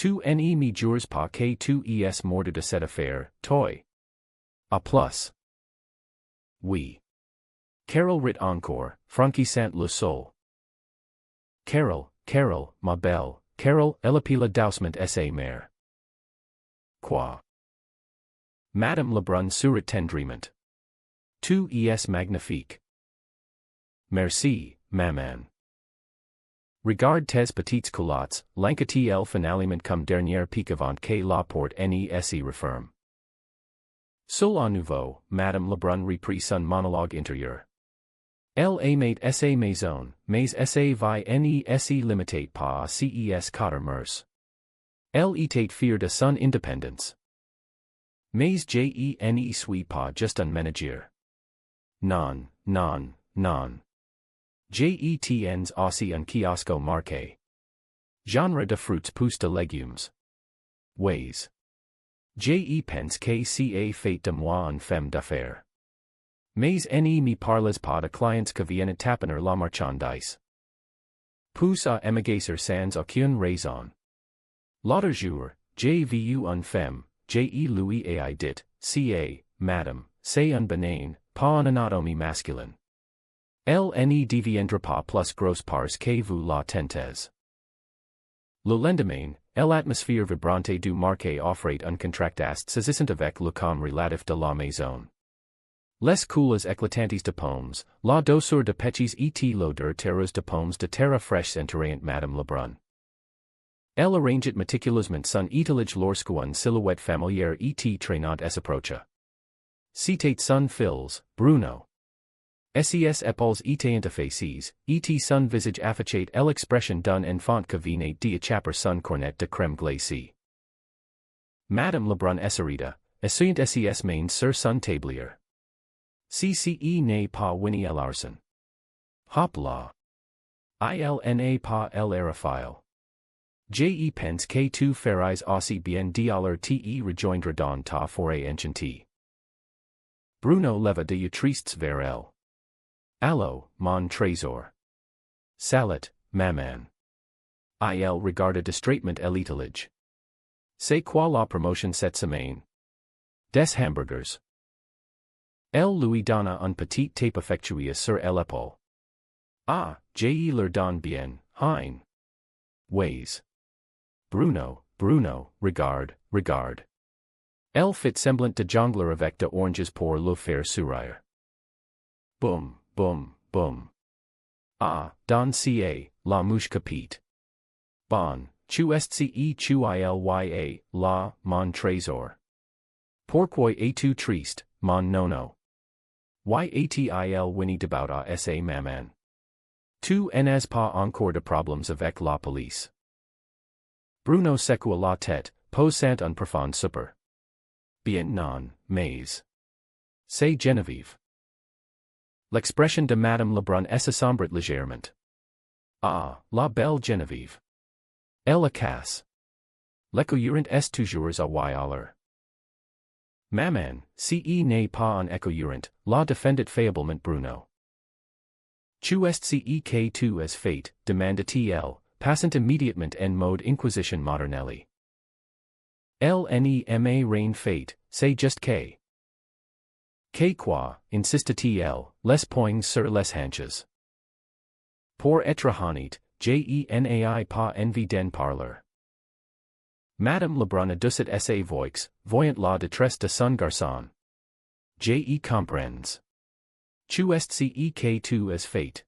2 ne me jours pas que 2 es mort de cette affaire, toi. A plus. Oui. Carol rit encore, franchissant le sol. Carol, ma belle, Carol, elle pile doucement sa mère. Quoi? Madame Lebrun sourit tendrement. 2 es magnifique. Merci, maman. Regarde tes petites culottes, l'enquête el finalement comme dernière pique avant que la porte ne se referme. Seul à nouveau, Madame Lebrun reprit son monologue intérieur. Elle aimait sa maison, mais sa vie ne se limitait pas à ses 4 murs. Elle était fière de son indépendance. Mais je ne suis pas juste un ménagère. Non. Je tiens aussi un kiosque marqué. Genre de fruits pousse de légumes. Ways. Je pense que c'est fait de moi une femme d'affaires. Mais ne me parles pas de clients qui viennent taper la marchandise. Pousse à émagacer sans aucune raison. L'autre jour, j'ai vu une femme, j'ai lui ai dit, c'est, madame, c'est un bénin, pas un anatomie masculine. Elle ne deviendra pas plus grosse parce que vous la tentez. Le lendemain, l'atmosphère vibrante du marché offrait un contraste saisissant avec le calme relatif de la maison. Les couleurs éclatantes de pommes, la douceur de petits et l'odeur terreuse de pommes de terre fraîche entourant Madame Lebrun. Elle arrangeait méticuleusement son étalage lorsqu'une silhouette familière et traînante s'approcha. C'était son fils, Bruno. Ses épaules étaient interfacées, et son visage affichait l'expression d'un enfant qui venait d'échapper son cornet de crème glacée. Madame Lebrun s'arrêta, essayant ses mains sur son tablier. CCE n'est pas Winnie Larson. Hop là. Il n'a pas l'aérophile. Je pense que tu ferais aussi bien d'alors te rejoindre dans ta forêt enchantée. Bruno leva de tristes vers elle. Allô, mon trésor. Salut, maman. Il regarda distraitement l'étalage. C'est quoi la promotion cette semaine? Des hamburgers. Elle lui donna un petit tape affectueux sur l'épaule. Ah, je leur donne bien, hein. Ways. Bruno, regarde. Elle fit semblant de jongler avec de oranges pour le faire sourire. Boum. Ah, don ca, la mouche capite. Bon, tu ilya, la, mon trésor. Pourquoi es-tu triste, mon nono? Yatil Winnie debaut à sa maman. Tu n'as pas encore de problèmes avec la police. Bruno secoua la tête, posant un profond soupir. Bien non, mais. C'est Geneviève. L'expression de Madame Lebrun s'assombrit légèrement. Ah, la belle Geneviève. Elle casse. L'écourant est toujours à Wyler. Maman, ce n'est pas un écourant, la défendit faiblement Bruno. Tu es ce que tu es fait, demanda-t-elle, passant immédiatement en mode inquisition maternelle. Elle ne rien fait, c'est juste que. Que quoi, insista-t-elle, les poings sur les hanches. Pour être honnête, je n'ai pas envie d'en parler. Madame Lebrun adoucit sa voix, voyant la détresse de son garçon. Je comprends. Tu es ce que tu es fait.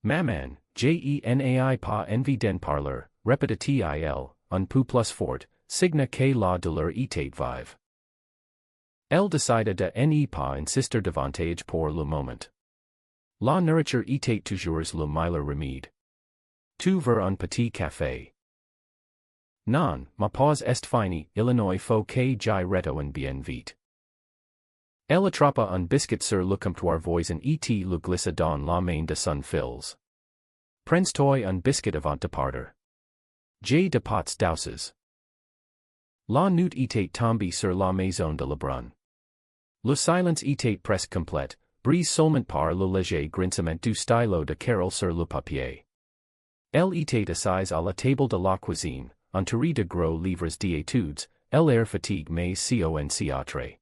Maman, je n'ai pas envie d'en parler, répéta-t-il, un peu plus fort, signe que la douleur était vive. Elle décida de ne pas insister davantage pour le moment. La nourriture était toujours le meilleur remède. Tu veux un petit café? Non, ma pause est finie, Illinois faut que j'aille retourner bien vite. Elle attrapa un biscuit sur le comptoir voisin et le glissa dans la main de son fils. Prends-toi un biscuit avant de partir. J'ai de pots douces. La nuit était tombée sur la maison de Lebrun. Le silence était presque complète, brise seulement par le léger grincement du stylo de Carol sur le papier. Elle était assise à la table de la cuisine, entouré de gros livres d'études, l'air fatigue mais concentré.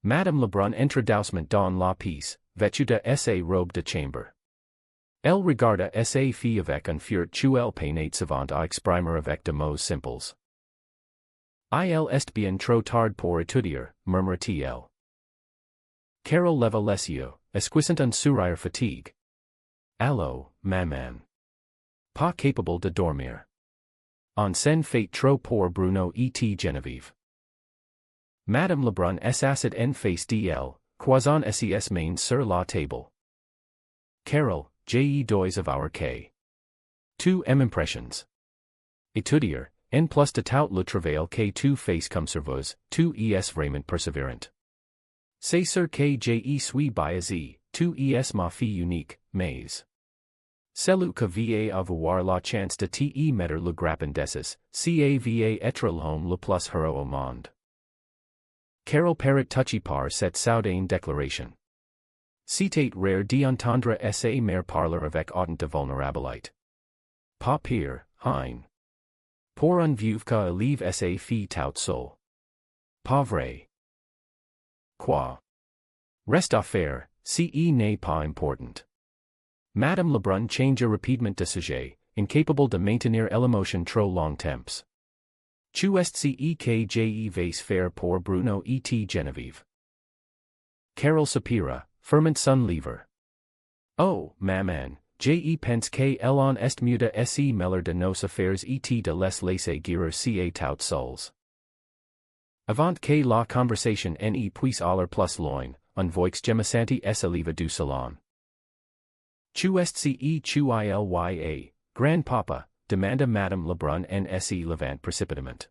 Madame Lebrun entre doucement dans la pièce, vêtue de sa robe de chambre. Elle regarda sa fille avec un furt elle peinait savant à exprimer avec de mots simples. Il est bien trop tard pour étudier, murmura-t-elle. Carol leva les yeux, esquissant un sourire fatigue. Allô, maman. Pas capable de dormir. On s'en fait trop pour Bruno et Geneviève. Madame Lebrun s'assit en face d'elle, croisant ses mains sur la table. Carol, j'ai deux of our K. Tu m'impressions. Étudier, en plus de tout le travail que tu fais comme serveuse, tu es vraiment persévérante. C'est sûr que je suis biaisé, tu es ma fille unique, mais. Celui que va avoir la chance de te mettre le grappin dessus, va être l'homme le plus heureux au monde. Carol parait touché par cette soudaine déclaration. C'était rare d'entendre sa mère parler avec autant de vulnérabilité. Pas pire, hein. Pour un vieux que élève sa fille toute seule. Pas vrai. Quoi? Reste à faire, ce n'est pas important. Madame Lebrun changea rapidement de sujet, incapable de maintenir l'émotion trop longtemps. Tu est ce que je vais faire pour Bruno et Geneviève. Carol soupira, fermant son livre. Oh, maman, je pense que l'on est mieux de se mêler de nos affaires et de les laisser guérir ces toutes seules. Avant que la conversation ne puisse aller plus loin, un voix gemissante s'éleva du salon. Tu es ce que grand-papa, demanda Madame Lebrun en se levant précipitamment.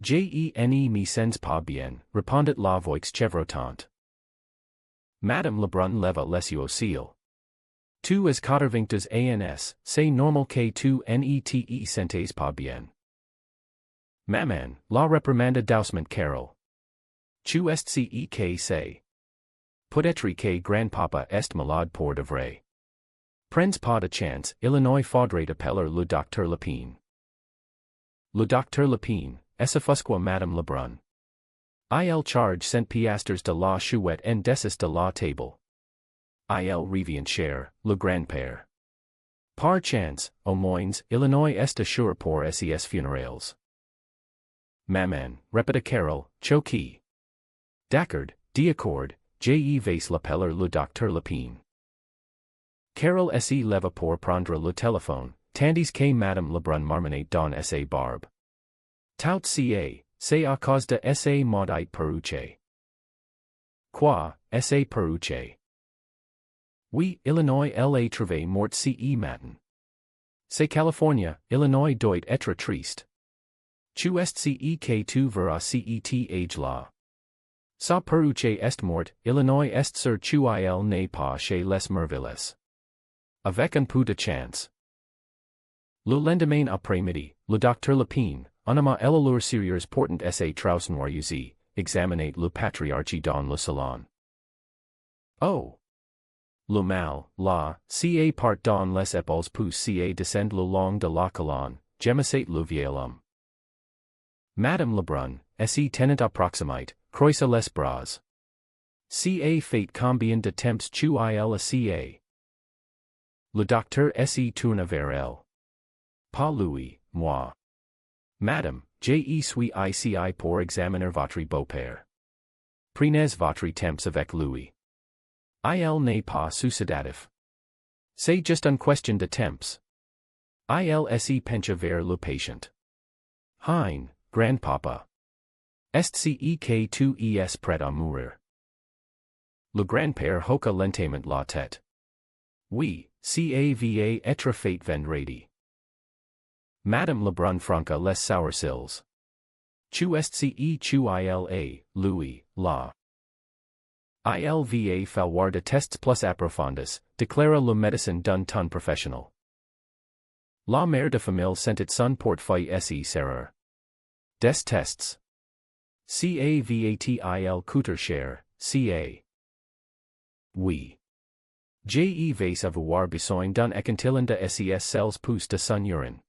Je ne me sens pas bien, répondit la voix chevrotante. Madame Lebrun leva les yeux au ciel. Tu es 80 ans, c'est normal que tu ne te sentes pas bien. Maman, la reprimanda doucement Carol. Tu es ce que c'est. Peut-être que grand-papa est malade pour de vrai. Prends pas de chance, Illinois faudrait appeler le docteur Lebrun. Le docteur Lebrun, est-ce Madame Lebrun? Il charge cent piastres de la chouette en dessus de la table. Il revient cher, le grand-père. Par chance, au moins, Illinois est assuré pour ses funérailles. Maman, répéta Carol, choquée. D'accord, je vais l'appeler le docteur Lebrun. Carol se leva pour prendre le téléphone, tandis que Madame Lebrun marmonnait dans sa barbe. Tout c'est à cause de sa maudite perruche. Quoi, sa perruche? Oui, Illinois l'a trouvé mort ce matin. C'est California, Illinois doit être triste. Tu est ce que tu verras cet age là. Sa perruche est morte, Illinois est sur tu il n'est pas chez les merveilles. Avec un peu de chance. Le lendemain après-midi, le docteur Lebrun, en ama l'allure sérieuse portant sa trousse noire usée, examinait le patriarche dans le salon. Oh! Le mal, là, ca part dans les épaules pousse ca descend le long de la colonne, gemissait le vieil homme. Madame Lebrun, se tenant à proximite, croisa les bras. Ca fait combien de temps tu il ca? Le docteur se tourna vers elle. Pas lui, moi. Madame, je suis ici pour examiner votre beau-père. Prenez votre temps avec lui. Il n'est pas suicidatif. C'est juste une question de temps. Il se pencha vers le patient. Hein, grand-papa. Est ce que tu es prêt à mourir? Le grand-père hocha lentement la tête. Oui, ca va être fait vendredi. Madame Lebrun franca les sourcils. Tu est ce tu il lui, la. Il va falloir de tests plus approfondis, déclara le médecin d'un ton professionnel. La mère de famille sentit son portefeuille se serrer. Des tests. Cavat coûter cher, ca. Oui. Je vais avoir besoin d'un échantillon de ses cells pousse de son urine.